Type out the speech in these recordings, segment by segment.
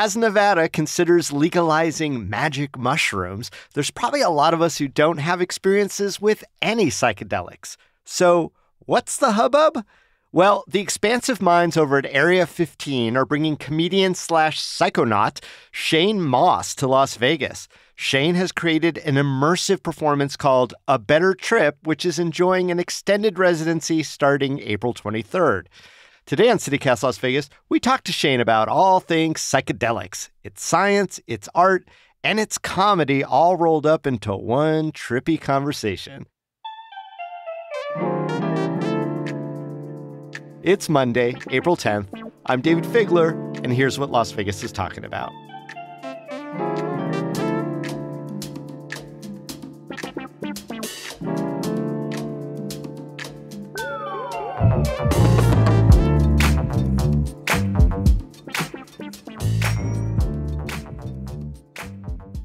as Nevada considers legalizing magic mushrooms, there's probably a lot of us who don't have experiences with any psychedelics. So, what's the hubbub? Well, the expansive minds over at Area 15 are bringing comedian slash psychonaut Shane Moss to Las Vegas. Shane has created an immersive performance called A Better Trip, which is enjoying an extended residency starting April 23rd. Today on CityCast Las Vegas, we talk to Shane about all things psychedelics. It's science, it's art, and it's comedy all rolled up into one trippy conversation. It's Monday, April 10th. I'm David Figler, and here's what Las Vegas is talking about.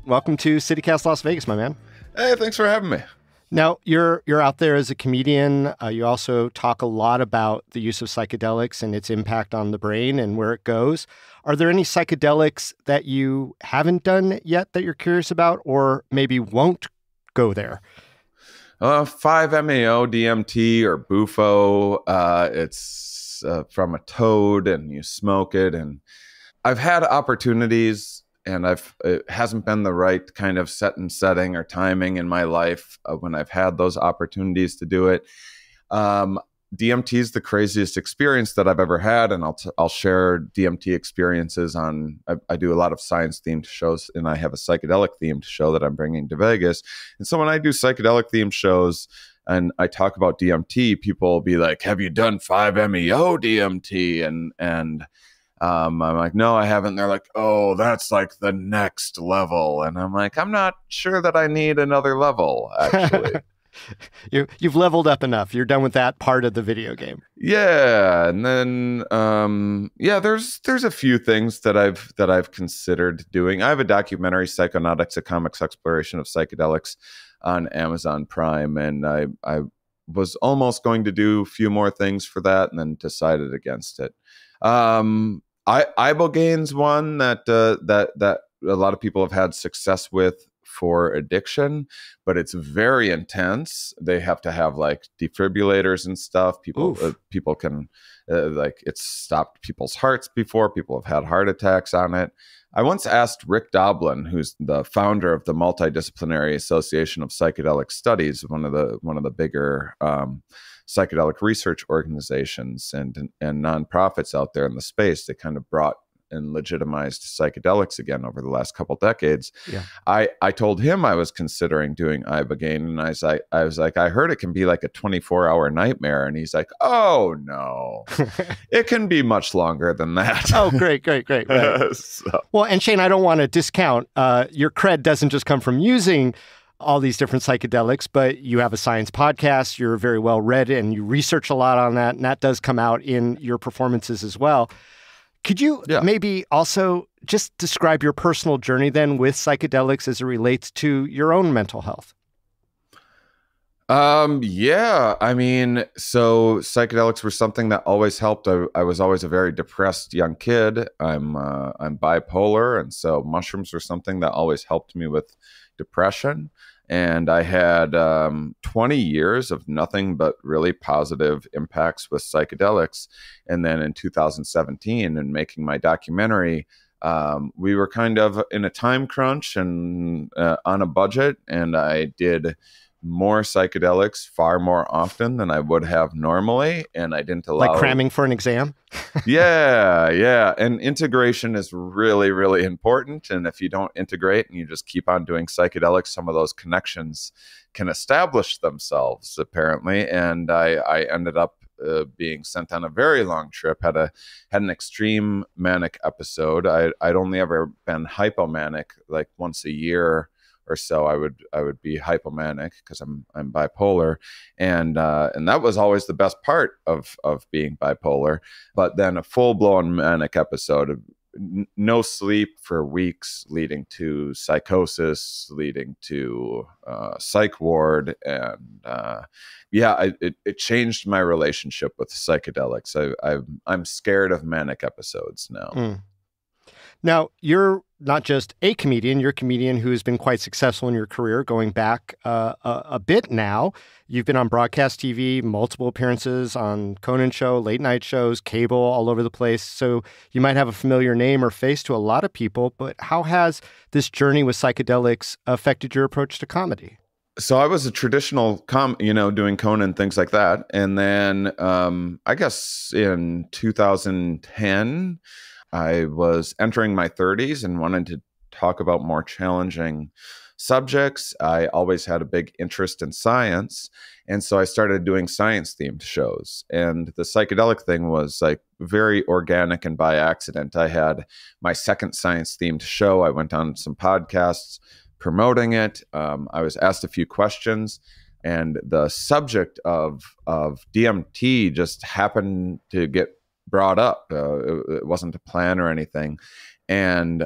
Welcome to CityCast Las Vegas, my man. Hey, thanks for having me. Now, you're out there as a comedian. You also talk a lot about the use of psychedelics and its impact on the brain and where it goes. Are there any psychedelics that you haven't done yet that you're curious about or maybe won't go there? 5-MeO DMT or Bufo. It's from a toad and you smoke it. And I've had opportunities and it hasn't been the right kind of setting or timing in my life when I've had those opportunities to do it. DMT is the craziest experience that I've ever had, and I'll share DMT experiences on. I do a lot of science-themed shows, and I have a psychedelic-themed show that I'm bringing to Vegas. And so when I do psychedelic-themed shows and I talk about DMT, people will be like, "Have you done 5-MeO DMT?" And I'm like, "No, I haven't." They're like, "Oh, that's like the next level." And I'm like, "I'm not sure that I need another level, actually." You've leveled up enough. You're done with that part of the video game. Yeah. And then, there's a few things that I've considered doing. I have a documentary, Psychonautics, a comics exploration of psychedelics on Amazon Prime. And I was almost going to do a few more things for that and then decided against it. Ibogaine's one that a lot of people have had success with for addiction, but it's very intense. They have to have like defibrillators and stuff. People can it's stopped people's hearts before. People have had heart attacks on it. I once asked Rick Doblin, who's the founder of the Multidisciplinary Association of Psychedelic Studies, one of the bigger psychedelic research organizations and nonprofits out there in the space. They kind of brought and legitimized psychedelics again over the last couple decades. Yeah. I told him I was considering doing Ibogaine, and I was like, I heard it can be like a 24-hour nightmare. And he's like, "Oh no, it can be much longer than that." Oh, great. Right. Well, and Shane, I don't want to discount your cred doesn't just come from using all these different psychedelics, but you have a science podcast, you're very well read, and you research a lot on that, and that does come out in your performances as well. Could you maybe also just describe your personal journey then with psychedelics as it relates to your own mental health? Yeah. I mean, so psychedelics were something that always helped. I was always a very depressed young kid. I'm bipolar, and so mushrooms were something that always helped me with depression. And I had 20 years of nothing but really positive impacts with psychedelics. And then in 2017, in making my documentary, we were kind of in a time crunch and on a budget. And I did more psychedelics far more often than I would have normally. And I didn't allow... Like cramming for an exam? Yeah. And integration is really, really important. And if you don't integrate and you just keep on doing psychedelics, some of those connections can establish themselves, apparently. And I ended up being sent on a very long trip, had an extreme manic episode. I'd only ever been hypomanic like once a year or so. I would be hypomanic because I'm bipolar, and that was always the best part of being bipolar. But then a full blown manic episode, no sleep for weeks, leading to psychosis, leading to psych ward, and it changed my relationship with psychedelics. I'm scared of manic episodes now. Now, you're not just a comedian, you're a comedian who has been quite successful in your career, going back a bit now. You've been on broadcast TV, multiple appearances on Conan Show, late night shows, cable, all over the place. So you might have a familiar name or face to a lot of people, but how has this journey with psychedelics affected your approach to comedy? So I was a traditional doing Conan, things like that. And then I guess in 2010, I was entering my 30s and wanted to talk about more challenging subjects. I always had a big interest in science. And so I started doing science themed shows. And the psychedelic thing was like very organic and by accident. I had my second science themed show. I went on some podcasts promoting it. I was asked a few questions, and the subject of DMT just happened to get brought up. It wasn't a plan or anything, and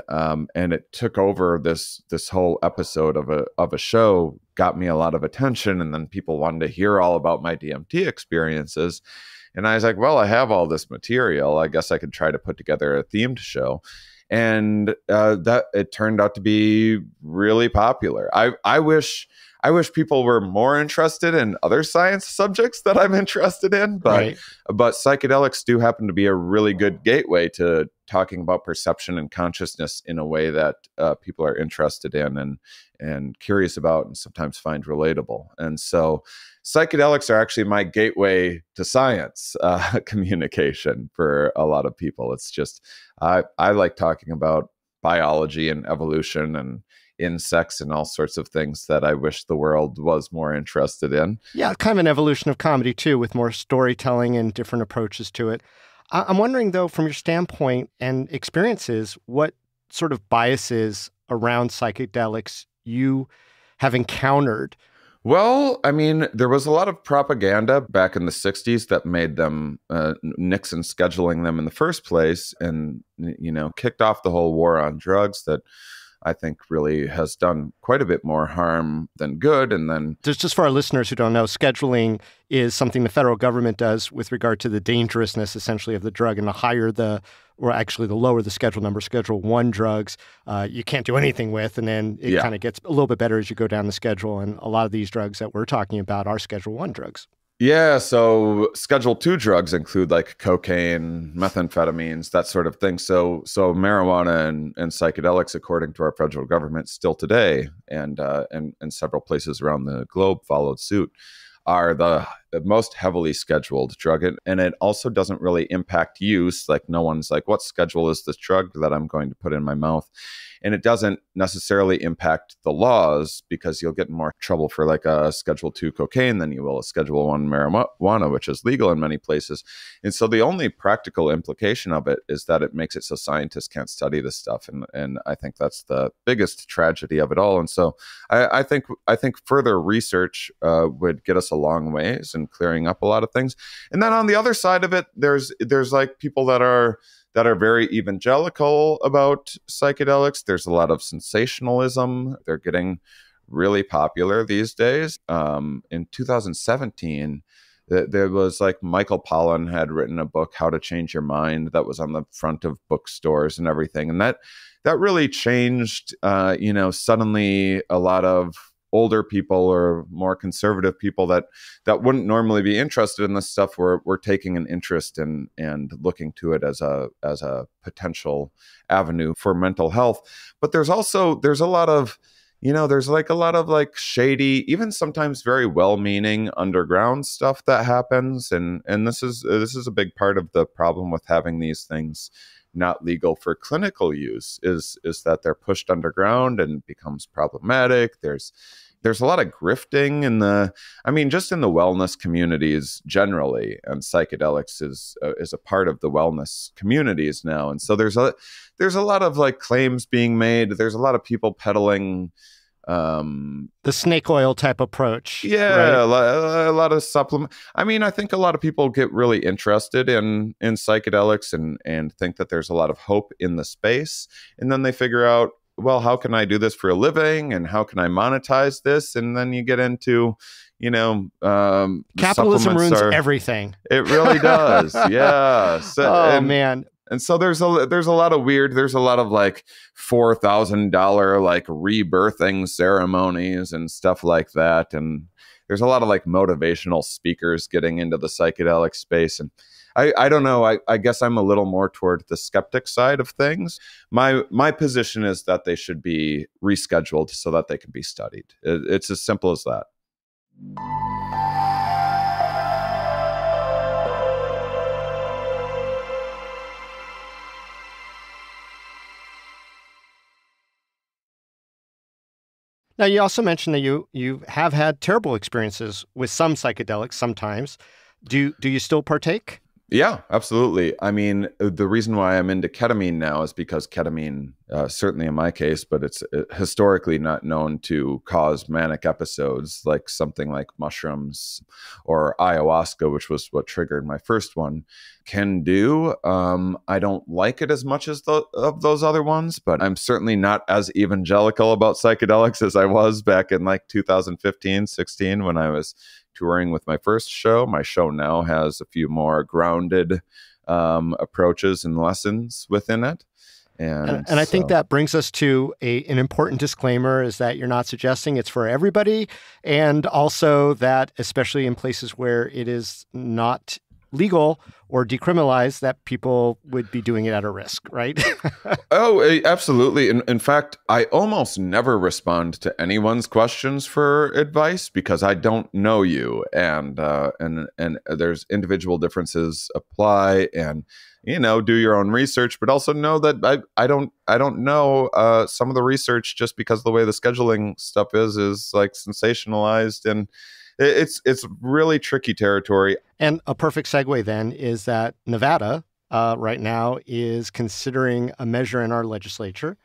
it took over this whole episode of a show. Got me a lot of attention, and then people wanted to hear all about my DMT experiences. And I was like, well, I have all this material. I guess I could try to put together a themed show. And that it turned out to be really popular. I wish people were more interested in other science subjects that I'm interested in, but psychedelics do happen to be a really good gateway to talking about perception and consciousness in a way that people are interested in and curious about and sometimes find relatable. And so psychedelics are actually my gateway to science communication for a lot of people. It's just, I like talking about biology and evolution and insects and all sorts of things that I wish the world was more interested in. Yeah, kind of an evolution of comedy too, with more storytelling and different approaches to it. I'm wondering though, from your standpoint and experiences, what sort of biases around psychedelics you have encountered? Well, I mean, there was a lot of propaganda back in the 60s that made them Nixon scheduling them in the first place and, kicked off the whole war on drugs that I think really has done quite a bit more harm than good. And then just for our listeners who don't know, scheduling is something the federal government does with regard to the dangerousness essentially of the drug. And the lower the schedule number, Schedule 1 drugs, you can't do anything with. And then it kind of gets a little bit better as you go down the schedule. And a lot of these drugs that we're talking about are Schedule 1 drugs. Yeah, so Schedule 2 drugs include like cocaine, methamphetamines, that sort of thing. So marijuana and psychedelics, according to our federal government, still today, and several places around the globe followed suit, are the most heavily scheduled drug. And it also doesn't really impact use. Like no one's like, what schedule is this drug that I'm going to put in my mouth? And it doesn't necessarily impact the laws because you'll get in more trouble for like a Schedule 2 cocaine than you will a Schedule 1 marijuana, which is legal in many places. And so the only practical implication of it is that it makes it so scientists can't study this stuff. And I think that's the biggest tragedy of it all. And so I think further research would get us a long ways in clearing up a lot of things. And then on the other side of it, there's like people that are very evangelical about psychedelics. There's a lot of sensationalism. They're getting really popular these days. In 2017, there was like Michael Pollan had written a book, How to Change Your Mind, that was on the front of bookstores and everything. And that really changed, suddenly a lot of older people or more conservative people that wouldn't normally be interested in this stuff were taking an interest in and looking to it as a potential avenue for mental health. But there's a lot of, there's like a lot of like shady, even sometimes very well-meaning underground stuff that happens. And this is a big part of the problem with having these things not legal for clinical use is that they're pushed underground and becomes problematic. There's a lot of grifting just in the wellness communities generally, and psychedelics is a part of the wellness communities now. And so there's a lot of like claims being made. There's a lot of people peddling the snake oil type approach. Yeah, right? a lot of supplement. I mean, I think a lot of people get really interested in psychedelics and think that there's a lot of hope in the space. And then they figure out, well, how can I do this for a living? And how can I monetize this? And then you get into, capitalism ruins everything. It really does. Yeah. Man. And so there's a lot of weird, there's a lot of like $4,000 like rebirthing ceremonies and stuff like that. And there's a lot of like motivational speakers getting into the psychedelic space. And I don't know. I guess I'm a little more toward the skeptic side of things. My position is that they should be rescheduled so that they can be studied. It's as simple as that. Now, you also mentioned that you have had terrible experiences with some psychedelics sometimes. Do you still partake? Yeah, absolutely. I mean, the reason why I'm into ketamine now is because ketamine, certainly in my case, but it's historically not known to cause manic episodes like something like mushrooms or ayahuasca, which was what triggered my first one, can do. I don't like it as much as of those other ones, but I'm certainly not as evangelical about psychedelics as I was back in like 2015, 16 when I was touring with my first show. My show now has a few more grounded approaches and lessons within it. And I think that brings us to an important disclaimer, is that you're not suggesting it's for everybody. And also that, especially in places where it is not legal or decriminalized, that people would be doing it at a risk, right? Oh, absolutely. In fact, I almost never respond to anyone's questions for advice because I don't know you, and there's individual differences apply, and do your own research, but also know that I don't know some of the research just because of the way the scheduling stuff is like sensationalized, and it's really tricky territory. And a perfect segue then is that Nevada right now is considering a measure in our legislature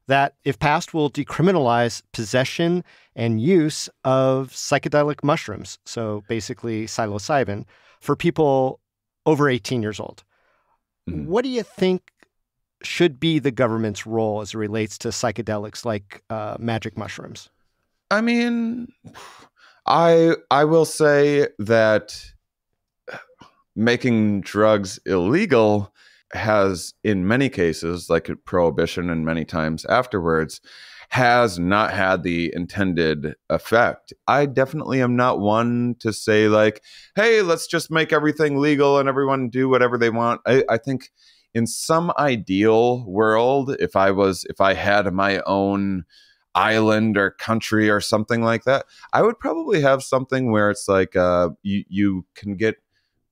that, if passed, will decriminalize possession and use of psychedelic mushrooms, so basically psilocybin, for people over 18 years old. Mm-hmm. What do you think should be the government's role as it relates to psychedelics like magic mushrooms? I mean, I will say that making drugs illegal has, in many cases, like prohibition and many times afterwards, has not had the intended effect. I definitely am not one to say like, hey, let's just make everything legal and everyone do whatever they want. I think in some ideal world, if I had my own island or country or something like that, I would probably have something where it's like you can get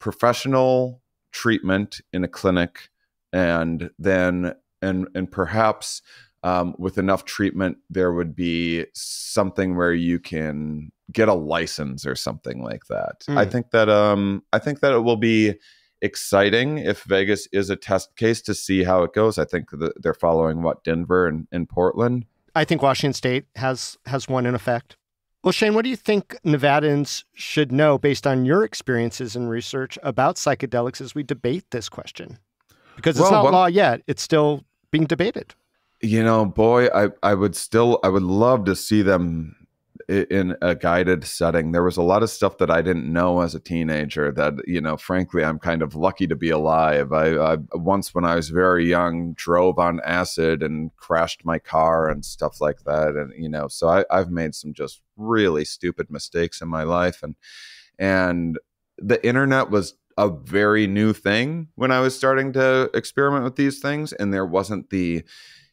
professional treatment in a clinic, and then and perhaps with enough treatment there would be something where you can get a license or something like that. I think that it will be exciting if Vegas is a test case to see how it goes. I think they're following Denver and Portland. I think Washington State has one in effect. Well, Shane, what do you think Nevadans should know based on your experiences and research about psychedelics as we debate this question? Because it's not law yet. It's still being debated. Boy, I would love to see them in a guided setting. There was a lot of stuff that I didn't know as a teenager that, frankly, I'm kind of lucky to be alive. I once, when I was very young, drove on acid and crashed my car and stuff like that. And, so I've made some just really stupid mistakes in my life. And the internet was a very new thing when I was starting to experiment with these things. And there wasn't the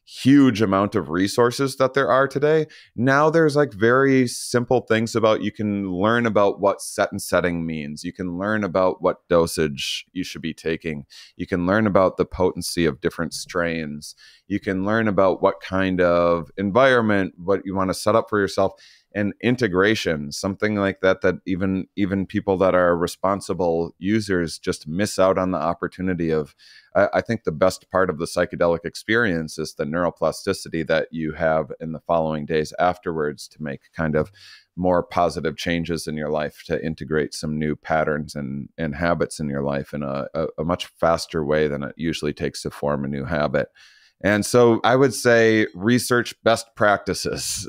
huge amount of resources that there are today. Now there's like very simple things you can learn about what set and setting means. You can learn about what dosage you should be taking. You can learn about the potency of different strains. You can learn about what kind of environment, what you want to set up for yourself, and integration, something like that even people that are responsible users just miss out on the opportunity of. I think the best part of the psychedelic experience is the neuroplasticity that you have in the following days afterwards to make kind of more positive changes in your life, to integrate some new patterns and habits in your life in a much faster way than it usually takes to form a new habit. And so I would say research best practices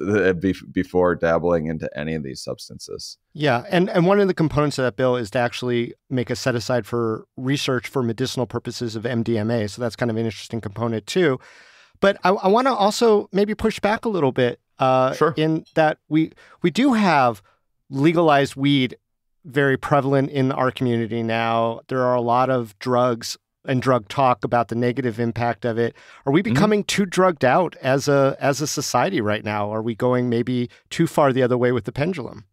before dabbling into any of these substances. Yeah. And one of the components of that bill is to actually make a set aside for research for medicinal purposes of MDMA. So that's kind of an interesting component too. But I want to also maybe push back a little bit Sure. in that we do have legalized weed very prevalent in our community now. There are a lot of drugs and drug talk about the negative impact of it. Are we becoming too drugged out as a society right now? Are we going maybe too far the other way with the pendulum?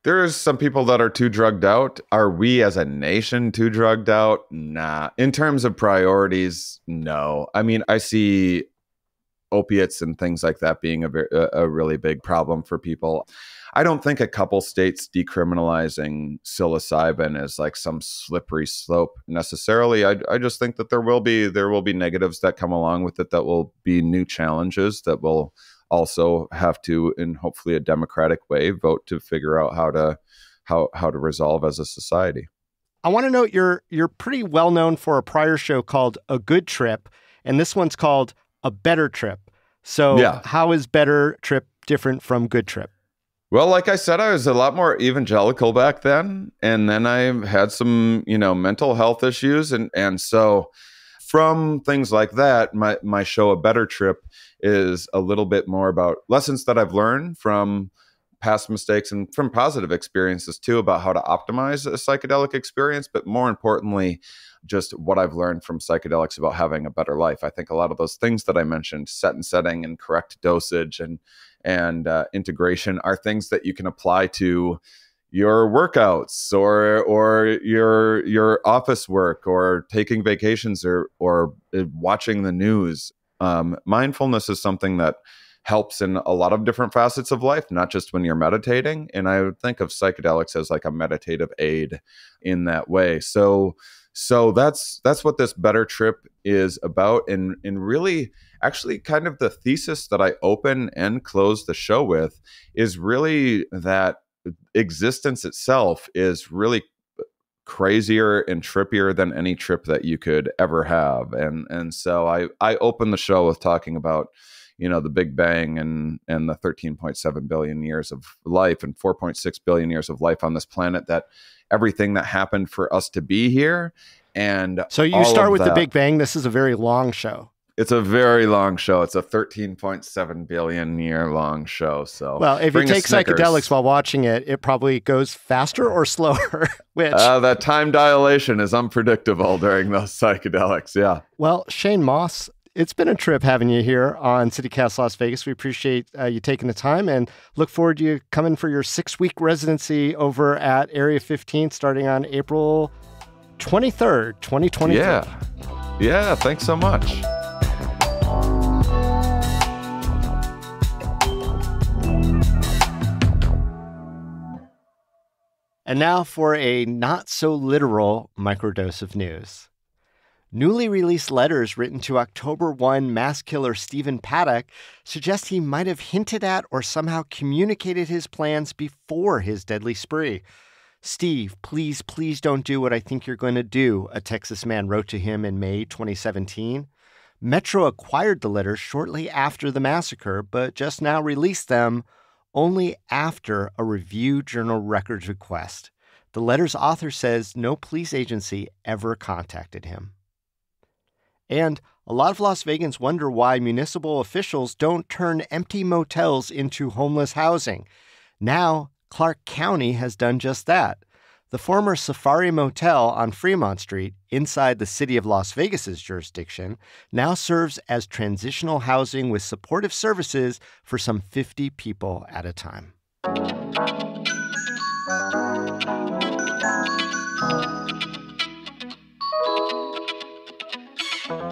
There's some people that are too drugged out. Are we as a nation too drugged out? Nah. In terms of priorities, no. I mean, I see opiates and things like that being a really big problem for people. I don't think a couple states decriminalizing psilocybin is like some slippery slope necessarily. I just think that there will be negatives that come along with it, that will be new challenges that will also have to, in hopefully a democratic way, vote to figure out how to resolve as a society. I want to note you're pretty well known for a prior show called A Good Trip, and this one's called A Better Trip. So yeah. How is Better Trip different from Good Trip? Well, like I said, I was a lot more evangelical back then. And then I had some, mental health issues. And so from things like that, my show, A Better Trip, is a little bit more about lessons that I've learned from past mistakes and from positive experiences too, about how to optimize a psychedelic experience. But more importantly, just what I've learned from psychedelics about having a better life. I think a lot of those things that I mentioned, set and setting and correct dosage and integration, are things that you can apply to your workouts or your office work or taking vacations or watching the news. Mindfulness is something that helps in a lot of different facets of life, not just when you're meditating. And I would think of psychedelics as like a meditative aid in that way. So that's what this Better Trip is about. And really, actually, kind of the thesis that I open and close the show with is really that existence itself is really crazier and trippier than any trip that you could ever have. And so I open the show with talking about, the Big Bang and the 13.7 billion years of life and 4.6 billion years of life on this planet, that everything that happened for us to be here. And so you start with the Big Bang. This is a very long show. It's a very long show. It's a 13.7 billion year long show. So, well, if you take psychedelics while watching it, it probably goes faster or slower. Which that time dilation is unpredictable during those psychedelics. Yeah. Well, Shane Moss, it's been a trip having you here on CityCast Las Vegas. We appreciate you taking the time and look forward to you coming for your 6-week residency over at Area 15 starting on April 23rd, 2023. Yeah. Thanks so much. And now for a not-so-literal microdose of news. Newly released letters written to October 1 mass killer Stephen Paddock suggest he might have hinted at or somehow communicated his plans before his deadly spree. "Steve, please don't do what I think you're going to do," a Texas man wrote to him in May 2017. Metro acquired the letters shortly after the massacre, but just now released them only after a Review Journal Records request. The letter's author says no police agency ever contacted him. And a lot of Las Vegans wonder why municipal officials don't turn empty motels into homeless housing. Now, Clark County has done just that. The former Safari Motel on Fremont Street, inside the city of Las Vegas's jurisdiction, now serves as transitional housing with supportive services for some 50 people at a time.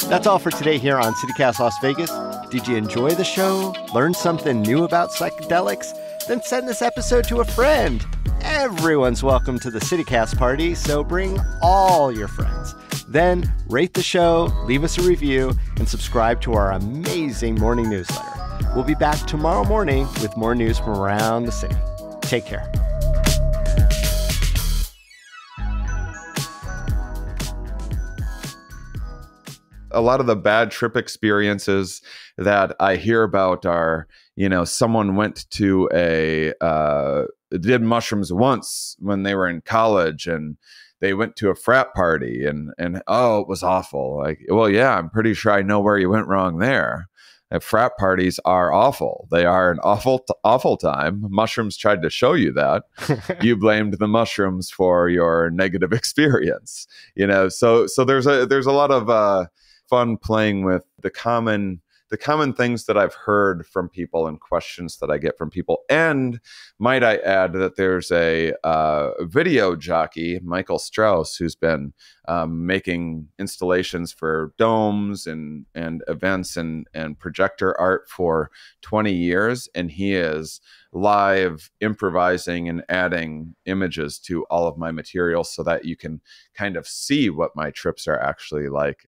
That's all for today here on CityCast Las Vegas. Did you enjoy the show? Learn something new about psychedelics? Then send this episode to a friend. Everyone's welcome to the CityCast party, so bring all your friends. Then rate the show, leave us a review, and subscribe to our amazing morning newsletter. We'll be back tomorrow morning with more news from around the city. Take care. a lot of the bad trip experiences that I hear about are, someone went to did mushrooms once when they were in college, and they went to a frat party, and oh, it was awful. Like, well, yeah, I'm pretty sure I know where you went wrong there. Frat parties are awful. They are an awful time. Mushrooms tried to show you that. You blamed the mushrooms for your negative experience. So there's a lot of fun playing with the common things that I've heard from people and questions that I get from people. And might I add that there's a video jockey, Michael Strauss, who's been making installations for domes and events and projector art for 20 years. And he is live improvising and adding images to all of my materials so that you can kind of see what my trips are actually like.